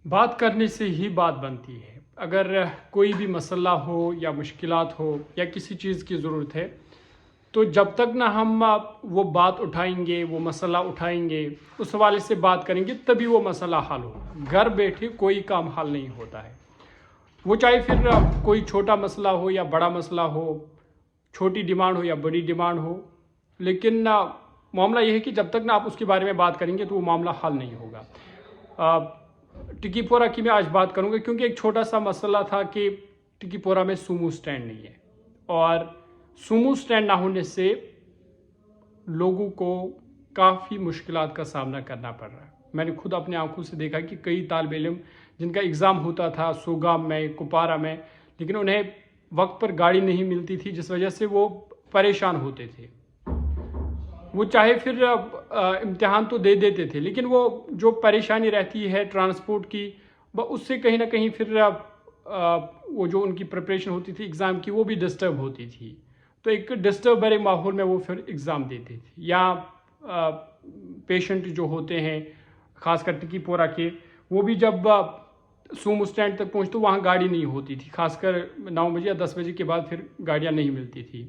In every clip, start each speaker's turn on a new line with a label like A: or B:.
A: बात करने से ही बात बनती है। अगर कोई भी मसला हो या मुश्किलात हो या किसी चीज़ की ज़रूरत है, तो जब तक ना हम वो बात उठाएंगे, वो मसला उठाएंगे, उस हवाले से बात करेंगे, तभी वो मसला हल होगा। घर बैठे कोई काम हल नहीं होता है। वो चाहे फिर कोई छोटा मसला हो या बड़ा मसला हो, छोटी डिमांड हो या बड़ी डिमांड हो, लेकिन मामला यह है कि जब तक ना आप उसके बारे में बात करेंगे तो वो मामला हल नहीं होगा। टिकीपोरा की मैं आज बात करूंगा क्योंकि एक छोटा सा मसला था कि टिकीपोरा में सूमो स्टैंड नहीं है, और सूमो स्टैंड ना होने से लोगों को काफ़ी मुश्किलात का सामना करना पड़ रहा है। मैंने खुद अपने आंखों से देखा कि कई तालिब इल्म जिनका एग्ज़ाम होता था सोगाम में, कुपारा में, लेकिन उन्हें वक्त पर गाड़ी नहीं मिलती थी, जिस वजह से वो परेशान होते थे। वो चाहे फिर इम्तिहान तो दे देते थे, लेकिन वो जो परेशानी रहती है ट्रांसपोर्ट की, उससे कहीं ना कहीं फिर वो जो उनकी प्रिपरेशन होती थी एग्ज़ाम की, वो भी डिस्टर्ब होती थी। तो एक डिस्टर्ब भरे माहौल में वो फिर एग्ज़ाम देते थे। या पेशेंट जो होते हैं ख़ासकर टिकीपोरा के, वो भी जब सूमो स्टैंड तक पहुँचते वहाँ गाड़ी नहीं होती थी, खासकर 9 बजे या 10 बजे के बाद फिर गाड़ियाँ नहीं मिलती थी,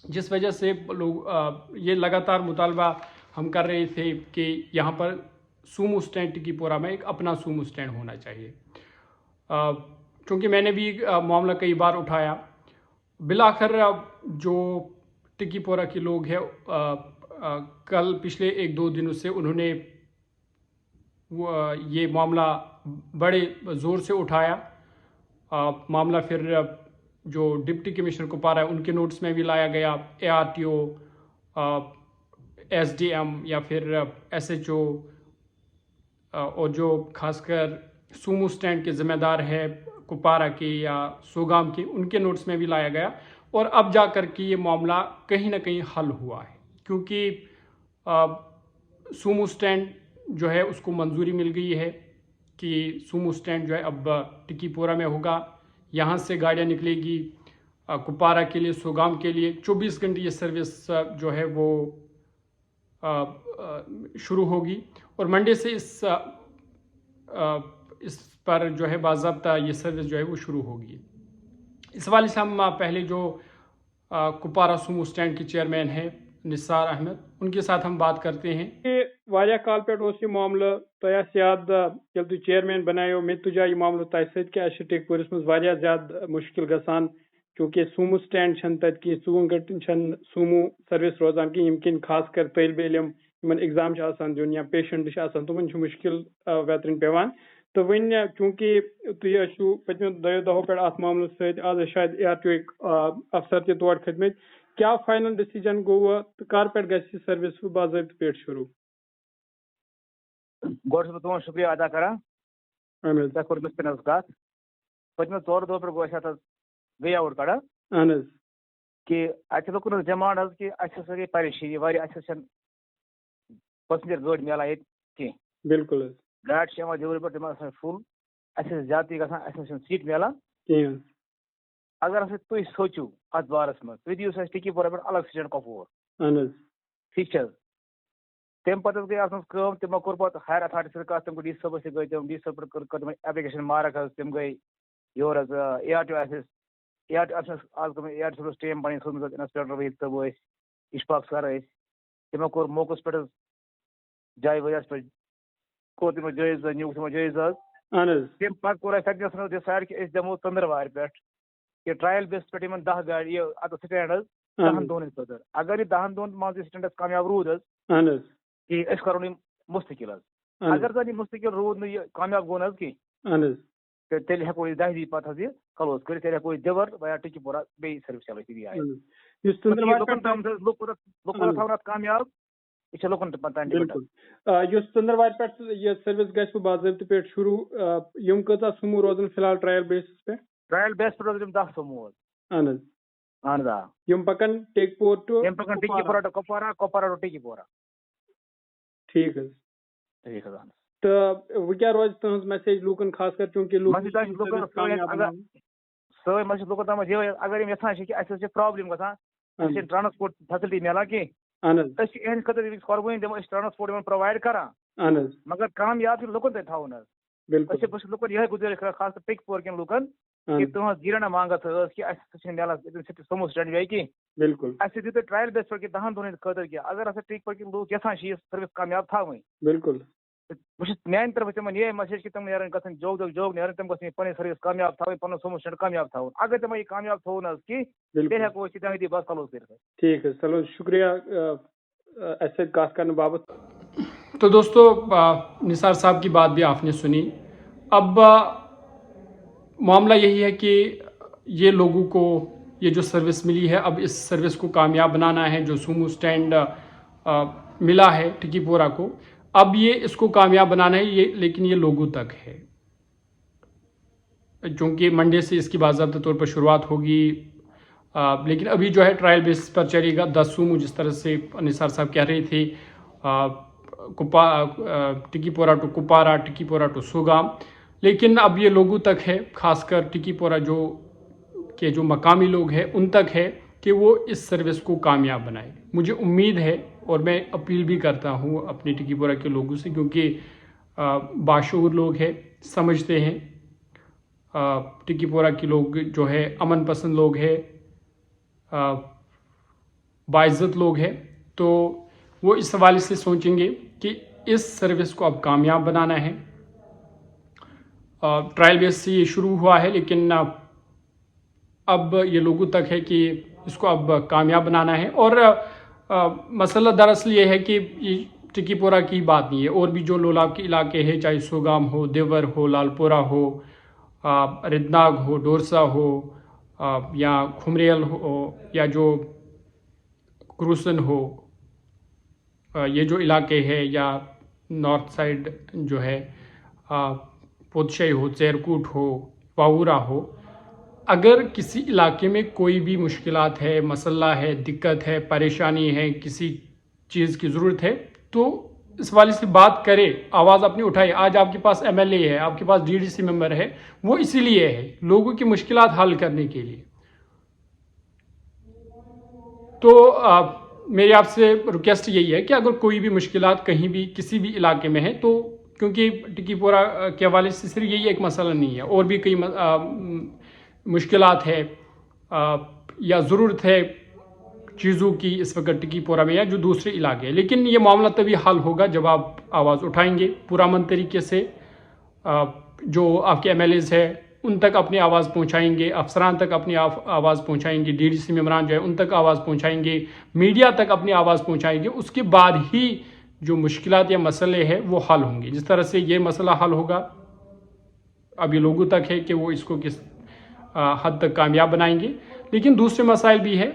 A: जिस वजह से लोग ये लगातार मुतालबा हम कर रहे थे कि यहाँ पर सूमो स्टैंड टिकीपोरा में एक अपना सूमो स्टैंड होना चाहिए। क्योंकि मैंने भी मामला कई बार उठाया, बिलाखिर जो टिकीपोरा के लोग हैं कल पिछले 1-2 दिनों से उन्होंने ये मामला बड़े ज़ोर से उठाया। मामला फिर जो डिप्टी कमिश्नर कुपवारा है उनके नोटिस में भी लाया गया। ARTO, SDM या फिर SHO और जो खासकर सूमो स्टैंड के ज़िम्मेदार है कुपवारा के या सोगाम के, उनके नोटिस में भी लाया गया। और अब जा कर के ये मामला कहीं ना कहीं हल हुआ है, क्योंकि सूमो स्टैंड जो है उसको मंजूरी मिल गई है कि सूमो स्टैंड जो है अब टिकीपोरा में होगा। यहाँ से गाड़ियाँ निकलेगी कुपवारा के लिए, सोगाम के लिए। 24 घंटे ये सर्विस जो है वो शुरू होगी, और मंडे से इस पर जो है बाज़ाब्ता ये सर्विस जो है वो शुरू होगी। इस हवाले से हम पहले जो कुपवारा सूमो स्टैंड के चेयरमैन हैं निसार अहमद, उनके साथ हम बात करते हैं कि वारिया काल पे ये मामला तह याद ये तुम चेयरमैन बनायो मे तुजा ये मामला तह सत टेकपुरस मज वारिया ज्यादा मुश्किल गसान, क्योंकि सूमो स्टैंड छन तत की 24 घंटे छन सूमो सर्विस रोजान की, यमकिन खास कर तलब इलम यमन एग्जाम दिन या पेशेंट तुम मुश्किल वेतरन पेवान। तो वन चूंकि तुम पचमो 2 दहों पे अत मामल सत आज शायद ARTO अफसर तौर खतमत, क्या फाइनल डिसीजन गो तो कर पे गि सर्विस बाज़ाब्त पे शुरू?
B: गोड तुम शुक्रिया अदा करा कत पचमो 4 दह पे गो वे आउट कड़ा कि अत लुकन डिमांड कि अस गई परेशानी पैसेंजर गाड़ मिलान ये कह
A: बिल्कुल
B: गाड़ डिलीवरी पे तम फुल ज्यादा गसान सीट मिलान। अगर हसा तुम सोचो अत बारस मज तुम दियो टिकीपोरा पे अलग स्टैंड कपवर, ठीक तम पे गई तमो कोर पे हायर अथॉरिटी से कत, तम डी सी साहब गई डी सी साहब कर एप्लिकेशन मार्क तम गई योर ARTO ऑफिस आज ARTO टीम पी सोच इंस्पेक्टर वहीद तब इशफाक सर तमो कोर मौकस पे जाय वजह पे कोर तमो जायज न्यूक तमो जायज तम पे कोर सैकस डिसाइड कि दमो त्रंदरवार पे कि ट्रायल बेस पे 10 गाड़ी अत स्टैंड 10 दोन खतर। अगर ये 10 दोन मज स्टैंड कामयाब रूद कि करो मुस्तकिल, अगर जन मुस्तकिल रूद न कामयाब गो कह तेल हेको 10 दी पे क्लोज कर, तेल हेको दिवर वया टिकीपोरा बे सर्विस चल लुकन कामयाब यह लुकन
A: बिल्कुल त्रंदरवार पे ये सर्विस गि बाज़ाब्त पे शुरू। यम कत सूमो रोजन फिलहाल ट्रायल बेसिस पे?
B: ट्रायल बेस पे 10 सूमो
A: यम पकन टेकपोर to
B: Tikipora to Kupwara, Kupwara to Tikipora.
A: ठीक
B: ठीक
A: तो वो क्या रोज तुम मैसेज लूकन खास कर, चूंकि
B: लुकन तम अगर यहां कि अस प्रॉब्लम गसान ट्रांसपोर्ट फैसिलिटी मिलान कह खतर कर्वनी दमो ट्रांसपोर्ट प्रोवाइड करान, मगर कामयाब लुकन तक थवन بالکل بس لوکن یہ گزارش کران خاص طور ٹکی پور کن لوکن کہ تہذ زیرنا مانگت کہ اس ملان سمو سٹینڈ جائے کی
C: بالکل
B: اس دیو ٹرائل بیس پر کہ 10 دن خاطر کی اگر اس ٹکی پور کن لوگ یسان یہ سروس کامیاب تھاویں
C: بالکل
B: بس میان طرف تمن یہ میسیج کہ تم نیرن گژھن جوگ نیرن تم گژھن پنن سروس کامیاب تھاویں پنن سمو سٹینڈ کامیاب تھاون اگر تم یہ کامیاب تھون اس کی تیل ہیکو اس تہذی بس کلوز کر
C: ٹھیک ہے چلو شکریہ ایسے کات کرنے بابت.
A: تو دوستو نثار صاحب کی بات بھی آپ نے سنی. اب معاملہ یہی ہے کہ یہ لوگوں کو یہ جو سروس ملی ہے اب اس سروس کو کامیاب بنانا ہے. جو سومو سٹینڈ ملا ہے ٹکی پورہ کو اب یہ اس کو کامیاب بنانا ہے یہ لیکن یہ لوگوں تک ہے چونکہ منڈے سے اس کی باضابطہ طور پر شروعات ہوگی. لیکن ابھی جو ہے ٹرائل بیس پر چلے گا 10 سومو جس طرح سے نثار صاحب کہہ رہے تھے ٹکی پورہ ٹو کپوارہ ٹکی پورہ ٹو سوگام. لیکن اب یہ لوگوں تک ہے خاص کر ٹکی پورہ جو مقامی لوگ ہیں ان تک ہے کہ وہ اس سروس کو کامیاب بنائے. مجھے امید ہے اور میں اپیل بھی کرتا ہوں اپنے ٹکی پورہ کے لوگوں سے کیونکہ باشعور لوگ ہیں سمجھتے ہیں. ٹکی پورہ کے لوگ جو ہے امن پسند لوگ ہیں باعزت لوگ ہیں تو وہ اس حوالے سے سوچیں گے کہ اس سروس کو اب کامیاب بنانا ہے. ٹرائل بیس سے یہ شروع ہوا ہے لیکن اب یہ لوگوں تک ہے کہ اس کو اب کامیاب بنانا ہے. اور مسئلہ دراصل یہ ہے کہ یہ ٹکی پورہ کی بات نہیں ہے اور بھی جو لولاب کے علاقے ہیں چاہے سوگام ہو دیور ہو لال پورہ ہو ردناگ ہو ڈورسا ہو یا کھمریل ہو یا جو کروسن ہو یہ جو علاقے ہیں یا نارتھ سائڈ جو ہے پوتشئی ہو چیرکوٹ ہو واورا ہو اگر کسی علاقے میں کوئی بھی مشکلات ہے مسئلہ ہے دقت ہے پریشانی ہے کسی چیز کی ضرورت ہے تو اس والے سے بات کرے آواز اپنی اٹھائے. آج آپ کے پاس ایم ایل اے ہے آپ کے پاس ڈی ڈی سی ممبر ہے وہ اسی لیے ہے لوگوں کی مشکلات حل کرنے کے لیے. تو میری آپ سے ریکویسٹ یہی ہے کہ اگر کوئی بھی مشکلات کہیں بھی کسی بھی علاقے میں ہے تو کیونکہ ٹکی پورہ کے حوالے سے صرف یہی ایک مسئلہ نہیں ہے اور بھی کئی مشکلات ہے یا ضرورت ہے چیزوں کی اس وقت ٹکی پورہ میں یا جو دوسرے علاقے ہیں. لیکن یہ معاملہ تبھی حل ہوگا جب آپ آواز اٹھائیں گے پرامن طریقے سے. جو آپ کے ایم ایل ایز ہیں ان تک اپنی آواز پہنچائیں گے افسران تک اپنی آواز پہنچائیں گے ڈی ڈی سی ممبران جو ہے ان تک آواز پہنچائیں گے میڈیا تک اپنی آواز پہنچائیں گے. اس کے بعد ہی جو مشکلات یا مسئلے ہیں وہ حل ہوں گے. جس طرح سے یہ مسئلہ حل ہوگا اب یہ لوگوں تک ہے کہ وہ اس کو کس حد تک کامیاب بنائیں گے. لیکن دوسرے مسائل بھی ہے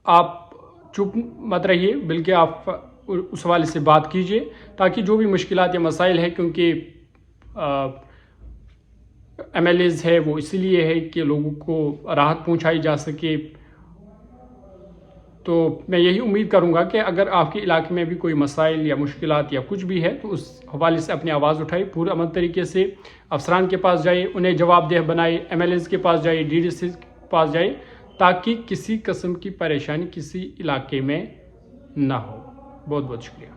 A: آپ چپ مت رہیے بلکہ آپ اس حوالے سے بات کیجئے تاکہ جو بھی مشکلات یا مسائل ہیں کیونکہ ایم ایل ایز ہے وہ اسی لیے ہے کہ لوگوں کو راحت پہنچائی جا سکے. تو میں یہی امید کروں گا کہ اگر آپ کے علاقے میں بھی کوئی مسائل یا مشکلات یا کچھ بھی ہے تو اس حوالے سے اپنی آواز اٹھائے پورے امن طریقے سے افسران کے پاس جائے انہیں جواب دہ بنائے ایم ایل ایز کے پاس جائے ڈی ڈی سی کے پاس جائے تاکہ کسی قسم کی پریشانی کسی علاقے میں نہ ہو. بہت بہت شکریہ.